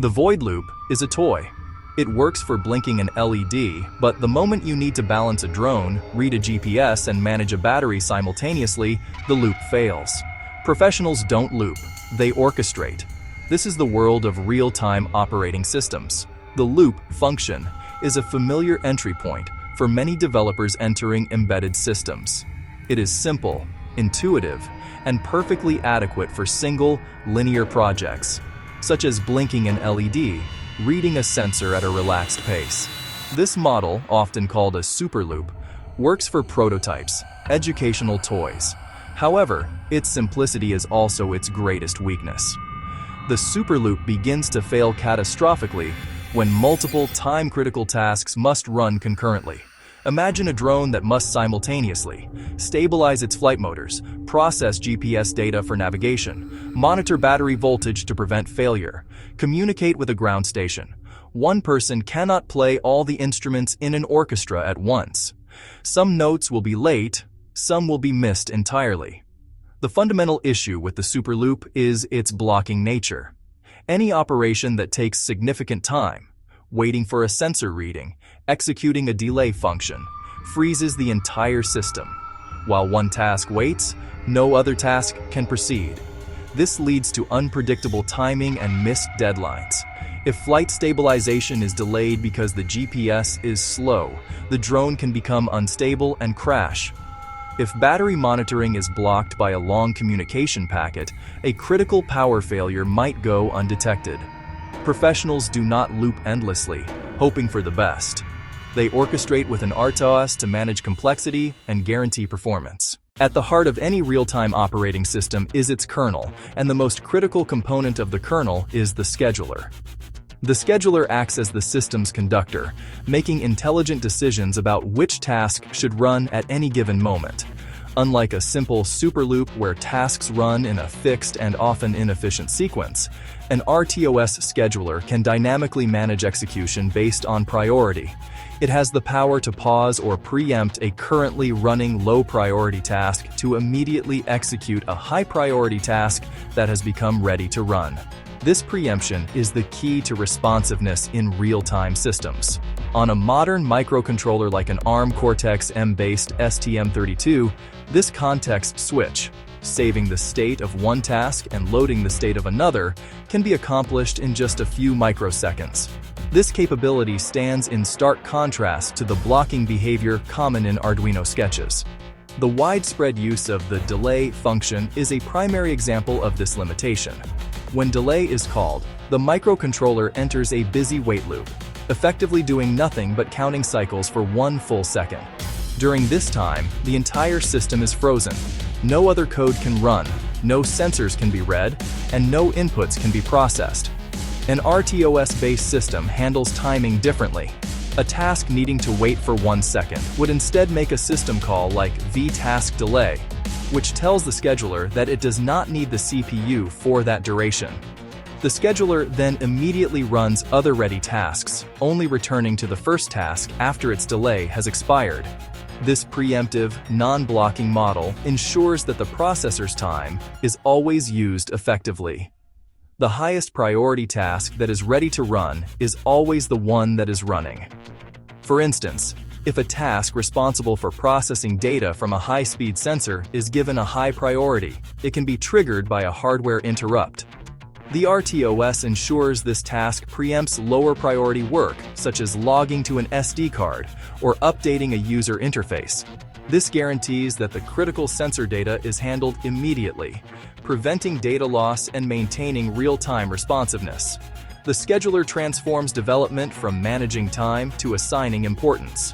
The void loop is a toy. It works for blinking an LED, but the moment you need to balance a drone, read a GPS, and manage a battery simultaneously, the loop fails. Professionals don't loop, they orchestrate. This is the world of real-time operating systems. The loop function is a familiar entry point for many developers entering embedded systems. It is simple, intuitive, and perfectly adequate for single, linear projects, such as blinking an LED, reading a sensor at a relaxed pace. This model, often called a superloop, works for prototypes, educational toys. However, its simplicity is also its greatest weakness. The superloop begins to fail catastrophically when multiple time-critical tasks must run concurrently. Imagine a drone that must simultaneously stabilize its flight motors, process GPS data for navigation, monitor battery voltage to prevent failure, communicate with a ground station. One person cannot play all the instruments in an orchestra at once. Some notes will be late, some will be missed entirely. The fundamental issue with the superloop is its blocking nature. Any operation that takes significant time, waiting for a sensor reading, executing a delay function, freezes the entire system. While one task waits, no other task can proceed. This leads to unpredictable timing and missed deadlines. If flight stabilization is delayed because the GPS is slow, the drone can become unstable and crash. If battery monitoring is blocked by a long communication packet, a critical power failure might go undetected. Professionals do not loop endlessly, hoping for the best. They orchestrate with an RTOS to manage complexity and guarantee performance. At the heart of any real-time operating system is its kernel, and the most critical component of the kernel is the scheduler. The scheduler acts as the system's conductor, making intelligent decisions about which task should run at any given moment. Unlike a simple superloop where tasks run in a fixed and often inefficient sequence, an RTOS scheduler can dynamically manage execution based on priority. It has the power to pause or preempt a currently running low-priority task to immediately execute a high-priority task that has become ready to run. This preemption is the key to responsiveness in real-time systems. On a modern microcontroller like an ARM Cortex-M-based STM32, this context switch, saving the state of one task and loading the state of another, can be accomplished in just a few microseconds. This capability stands in stark contrast to the blocking behavior common in Arduino sketches. The widespread use of the delay function is a primary example of this limitation. When delay is called, the microcontroller enters a busy wait loop, effectively doing nothing but counting cycles for 1 full second. During this time, the entire system is frozen. No other code can run, no sensors can be read, and no inputs can be processed. An RTOS-based system handles timing differently. A task needing to wait for 1 second would instead make a system call like vtask delay, which tells the scheduler that it does not need the CPU for that duration. The scheduler then immediately runs other ready tasks, only returning to the first task after its delay has expired. This preemptive, non-blocking model ensures that the processor's time is always used effectively. The highest priority task that is ready to run is always the one that is running. For instance, if a task responsible for processing data from a high-speed sensor is given a high priority, it can be triggered by a hardware interrupt. The RTOS ensures this task preempts lower priority work, such as logging to an SD card or updating a user interface. This guarantees that the critical sensor data is handled immediately, preventing data loss and maintaining real-time responsiveness. The scheduler transforms development from managing time to assigning importance.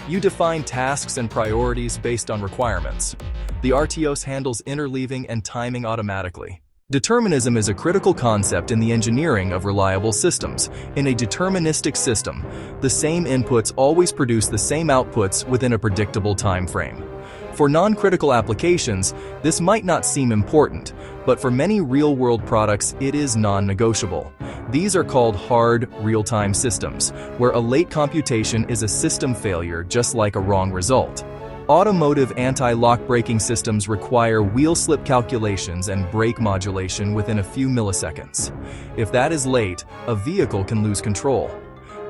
You define tasks and priorities based on requirements. The RTOS handles interleaving and timing automatically. Determinism is a critical concept in the engineering of reliable systems. In a deterministic system, the same inputs always produce the same outputs within a predictable time frame. For non-critical applications, this might not seem important, but for many real-world products, it is non-negotiable. These are called hard, real-time systems, where a late computation is a system failure just like a wrong result. Automotive anti-lock braking systems require wheel slip calculations and brake modulation within a few milliseconds. If that is late, a vehicle can lose control.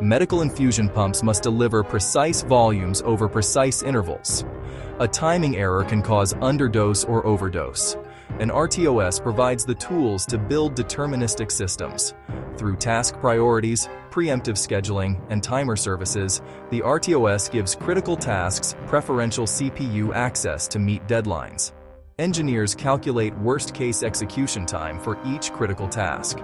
Medical infusion pumps must deliver precise volumes over precise intervals. A timing error can cause underdose or overdose. An RTOS provides the tools to build deterministic systems. Through task priorities, preemptive scheduling, and timer services, the RTOS gives critical tasks preferential CPU access to meet deadlines. Engineers calculate worst-case execution time for each critical task.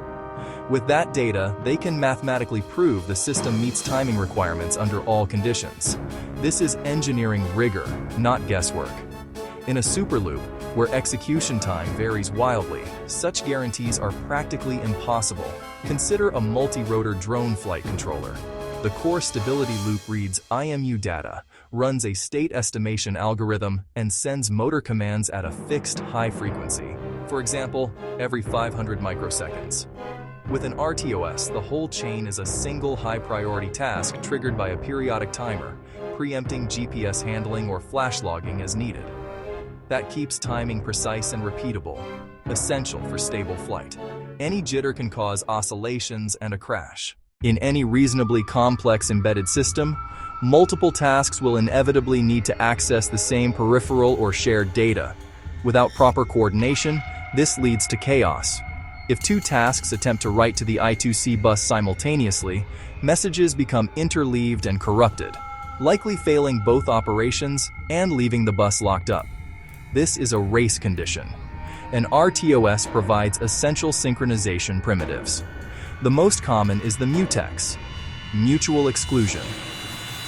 With that data, they can mathematically prove the system meets timing requirements under all conditions. This is engineering rigor, not guesswork. In a superloop, where execution time varies wildly, such guarantees are practically impossible. Consider a multi-rotor drone flight controller. The core stability loop reads IMU data, runs a state estimation algorithm, and sends motor commands at a fixed high frequency. For example, every 500 microseconds. With an RTOS, the whole chain is a single high-priority task triggered by a periodic timer, preempting GPS handling or flash logging as needed. That keeps timing precise and repeatable, essential for stable flight. Any jitter can cause oscillations and a crash. In any reasonably complex embedded system, multiple tasks will inevitably need to access the same peripheral or shared data. Without proper coordination, this leads to chaos. If two tasks attempt to write to the I2C bus simultaneously, messages become interleaved and corrupted, likely failing both operations and leaving the bus locked up. This is a race condition. An RTOS provides essential synchronization primitives. The most common is the mutex, mutual exclusion.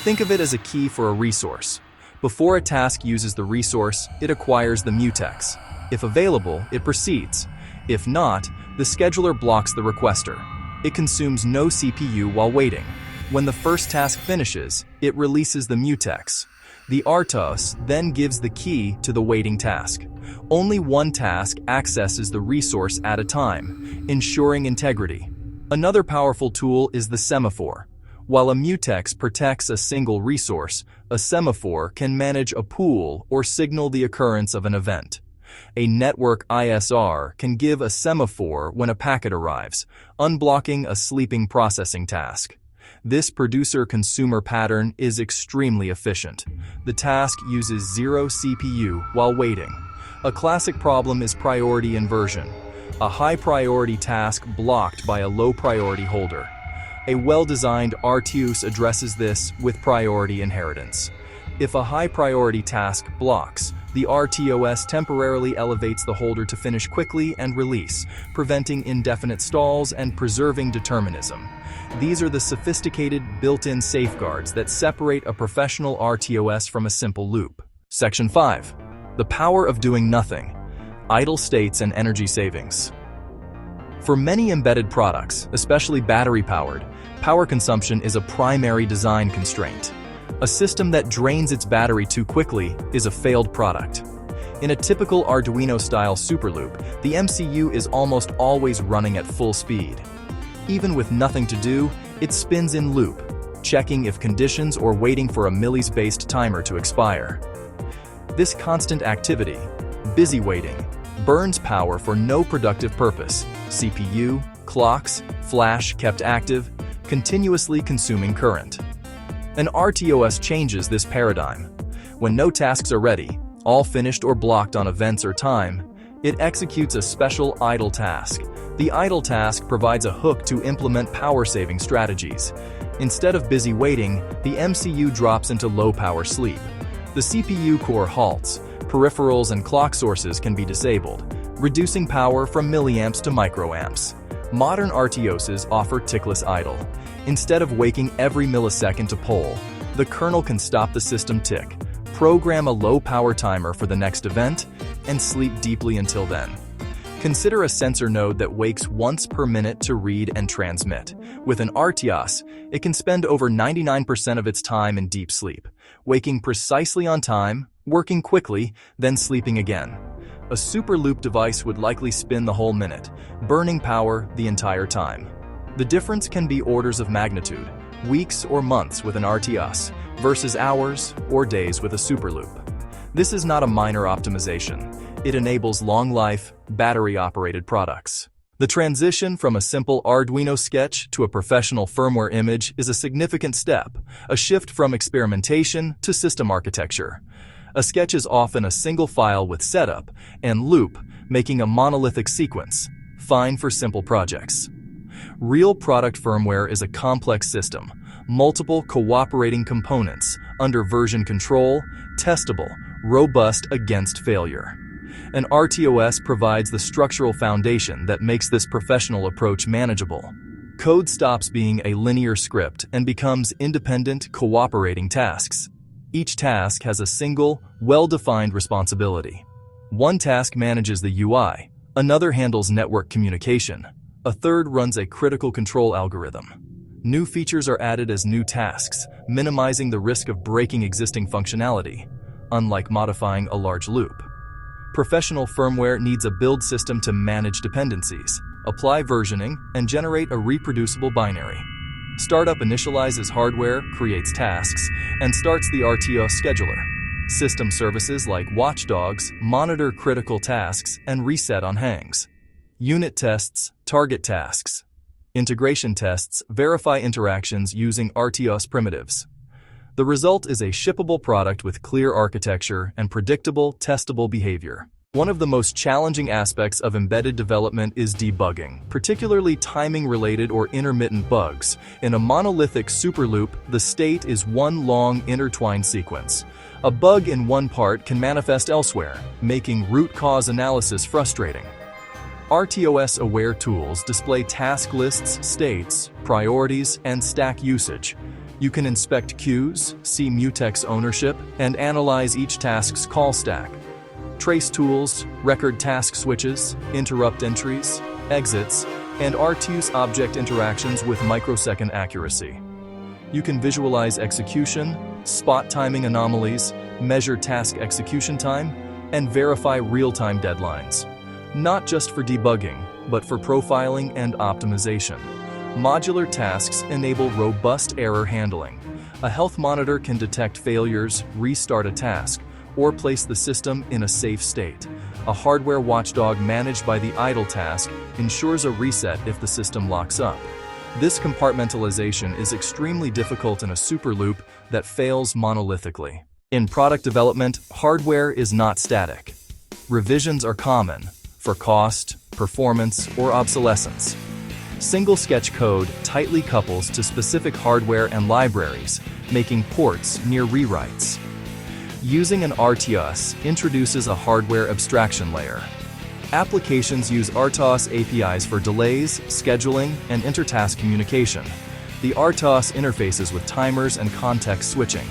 Think of it as a key for a resource. Before a task uses the resource, it acquires the mutex. If available, it proceeds. If not, the scheduler blocks the requester. It consumes no CPU while waiting. When the first task finishes, it releases the mutex. The RTOS then gives the key to the waiting task. Only one task accesses the resource at a time, ensuring integrity. Another powerful tool is the semaphore. While a mutex protects a single resource, a semaphore can manage a pool or signal the occurrence of an event. A network ISR can give a semaphore when a packet arrives, unblocking a sleeping processing task. This producer-consumer pattern is extremely efficient. The task uses zero CPU while waiting. A classic problem is priority inversion. A high-priority task blocked by a low-priority holder. A well-designed RTOS addresses this with priority inheritance. If a high-priority task blocks, the RTOS temporarily elevates the holder to finish quickly and release, preventing indefinite stalls and preserving determinism. These are the sophisticated, built-in safeguards that separate a professional RTOS from a simple loop. Section 5. The power of doing nothing. Idle states and energy savings. For many embedded products, especially battery-powered, power consumption is a primary design constraint. A system that drains its battery too quickly is a failed product. In a typical Arduino-style superloop, the MCU is almost always running at full speed. Even with nothing to do, it spins in loop, checking if conditions or waiting for a millis-based timer to expire. This constant activity, busy waiting, burns power for no productive purpose. CPU, clocks, flash kept active, continuously consuming current. An RTOS changes this paradigm. When no tasks are ready, all finished or blocked on events or time, it executes a special idle task. The idle task provides a hook to implement power-saving strategies. Instead of busy waiting, the MCU drops into low-power sleep. The CPU core halts, peripherals and clock sources can be disabled, reducing power from milliamps to microamps. Modern RTOSs offer tickless idle. Instead of waking every millisecond to poll, the kernel can stop the system tick, program a low-power timer for the next event, and sleep deeply until then. Consider a sensor node that wakes once per minute to read and transmit. With an RTOS, it can spend over 99% of its time in deep sleep, waking precisely on time, working quickly, then sleeping again. A superloop device would likely spin the whole minute, burning power the entire time. The difference can be orders of magnitude, weeks or months with an RTOS, versus hours or days with a superloop. This is not a minor optimization. It enables long-life, battery-operated products. The transition from a simple Arduino sketch to a professional firmware image is a significant step, a shift from experimentation to system architecture. A sketch is often a single file with setup and loop, making a monolithic sequence, fine for simple projects. Real product firmware is a complex system, multiple cooperating components under version control, testable, robust against failure. An RTOS provides the structural foundation that makes this professional approach manageable. Code stops being a linear script and becomes independent, cooperating tasks. Each task has a single, well-defined responsibility. One task manages the UI, another handles network communication, a third runs a critical control algorithm. New features are added as new tasks, minimizing the risk of breaking existing functionality, unlike modifying a large loop. Professional firmware needs a build system to manage dependencies, apply versioning, and generate a reproducible binary. Startup initializes hardware, creates tasks, and starts the RTOS scheduler. System services like watchdogs monitor critical tasks and reset on hangs. Unit tests target tasks. Integration tests verify interactions using RTOS primitives. The result is a shippable product with clear architecture and predictable, testable behavior. One of the most challenging aspects of embedded development is debugging, particularly timing-related or intermittent bugs. In a monolithic superloop, the state is one long intertwined sequence. A bug in one part can manifest elsewhere, making root cause analysis frustrating. RTOS-aware tools display task lists, states, priorities, and stack usage. You can inspect queues, see mutex ownership, and analyze each task's call stack. Trace tools, record task switches, interrupt entries, exits, and RTOS object interactions with microsecond accuracy. You can visualize execution, spot timing anomalies, measure task execution time, and verify real-time deadlines. Not just for debugging, but for profiling and optimization. Modular tasks enable robust error handling. A health monitor can detect failures, restart a task, or place the system in a safe state. A hardware watchdog managed by the idle task ensures a reset if the system locks up. This compartmentalization is extremely difficult in a superloop that fails monolithically. In product development, hardware is not static. Revisions are common for cost, performance, or obsolescence. Single sketch code tightly couples to specific hardware and libraries, making ports near rewrites. Using an RTOS introduces a hardware abstraction layer. Applications use RTOS APIs for delays, scheduling, and intertask communication. The RTOS interfaces with timers and context switching.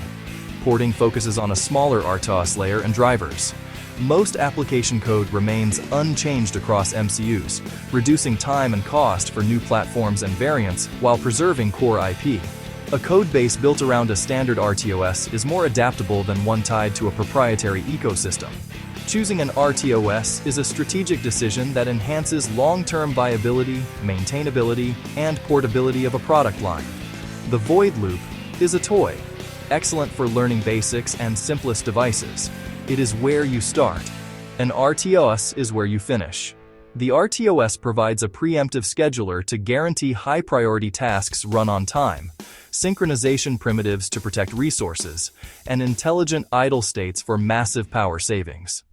Porting focuses on a smaller RTOS layer and drivers. Most application code remains unchanged across MCUs, reducing time and cost for new platforms and variants while preserving core IP. A code base built around a standard RTOS is more adaptable than one tied to a proprietary ecosystem. Choosing an RTOS is a strategic decision that enhances long-term viability, maintainability, and portability of a product line. The void loop is a toy, excellent for learning basics and simplest devices. It is where you start. An RTOS is where you finish. The RTOS provides a preemptive scheduler to guarantee high-priority tasks run on time, synchronization primitives to protect resources, and intelligent idle states for massive power savings.